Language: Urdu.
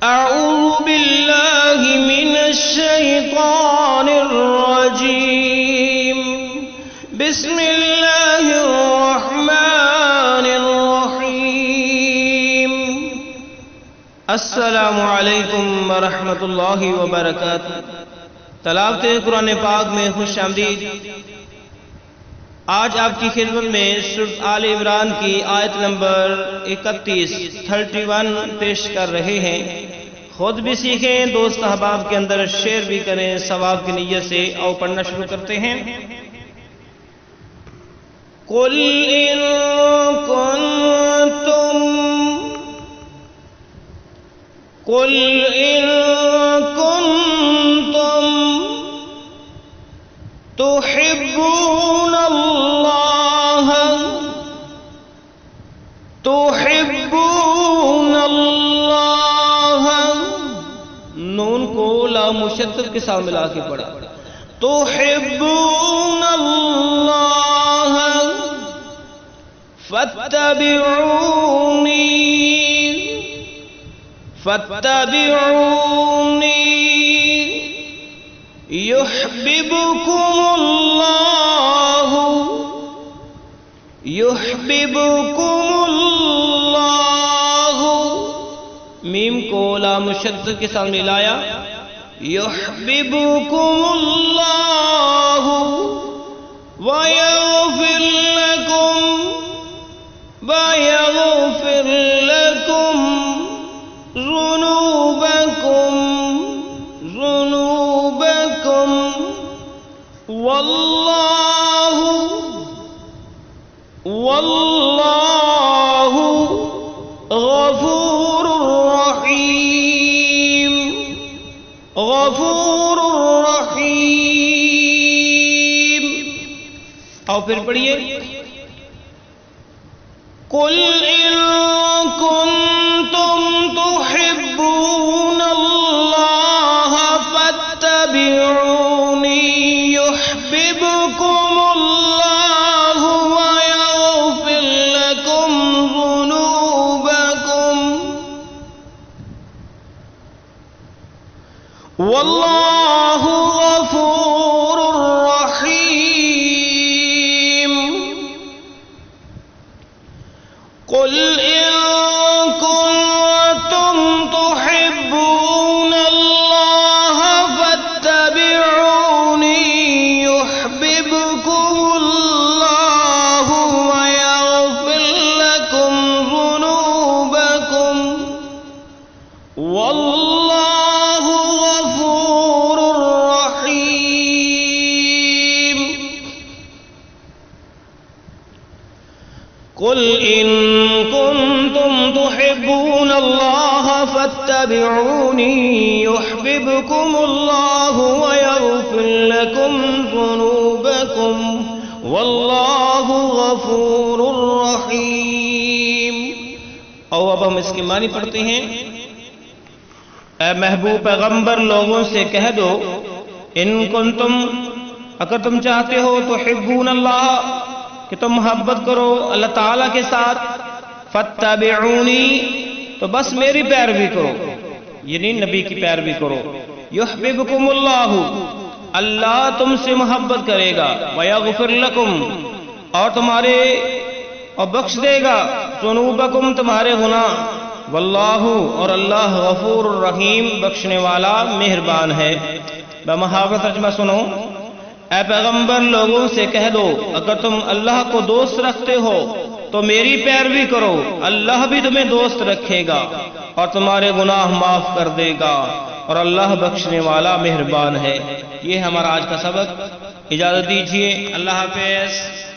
أعوذ بالله من الشيطان الرجيم بسم الله الرحمن الرحيم السلام علیکم ورحمۃ اللہ وبرکاتہ۔ تلاوت قرآن پاک میں خوش آمدید۔ آج آپ کی خدمت میں سورہ آل عمران کی آیت نمبر 31 پیش کر رہے ہیں۔ خود بھی سیکھیں، دوست احباب کے اندر شیئر بھی کریں ثواب کی نیت سے۔ آؤ پڑھنا شروع کرتے ہیں۔ قُلْ إِن كُنتُمْ تحبون اللہ، نون کو لام مشدد کے ساتھ ملا کے پڑھا، تحبون اللہ فاتبعونی يحببكم اللہ، میم کو لام مشدد کے ساتھ ملایا، يحببكم اللہ ويغفر لكم ذنوبكم واللہ غفور رحیم۔ اور پھر پڑھیے، قُلْ إِن كُنتُمْ تُحِبُّونَ اللَّهَ فَاتَّبِعُونِي يُحْبِبْكُمُ اللَّهُ وَيَغْفِرْ لَكُمْ ذُنُوبَكُمْ وَاللَّهُ غَفُورٌ رَّحِيمٌ۔ قُلْ إِن كُنتُمْ تُحِبُّونَ اللَّهَ فَاتَّبِعُونِي يُحْبِبْكُمُ اللَّهُ وَيَغْفِرْ لَكُمْ ذُنُوبَكُمْ وَاللَّهُ غَفُورٌ رَّحِيمٌ۔ قُلْ إِن كُنتُمْ تُحِبُّونَ اللَّهَ فَاتَّبِعُونِي يُحْبِبْكُمُ اللَّهُ وَيَغْفِرْ لَكُمْ ذُنُوبَكُمْ وَاللَّهُ غَفُورٌ رَّحِيمٌ۔ اور اب ہم اس کے معنی پڑھتے ہیں۔ اے محبوب پیغمبر، لوگوں سے کہہ دو، ان کنتم، اگر تم چاہتے ہو، تحبون اللہ، کہ تم محبت کرو اللہ تعالیٰ کے ساتھ، فاتبعونی، تو بس میری پیروی کرو، یعنی نبی کی پیروی کرو، یحببکم اللہ، اللہ تم سے محبت کرے گا، ویغفر لکم، اور بخش دے گا، ذنوبکم، تمہارے گناہ، واللہ، اور اللہ غفور الرحیم، بخشنے والا مہربان ہے۔ بمحاورہ ترجمہ سنو۔ اے پیغمبر، لوگوں سے کہہ دو، اگر تم اللہ کو دوست رکھتے ہو تو میری پیروی کرو، اللہ بھی تمہیں دوست رکھے گا اور تمہارے گناہ معاف کر دے گا، اور اللہ بخشنے والا مہربان ہے۔ یہ ہمارا آج کا سبق۔ اجازت دیجیے، اللہ حافظ۔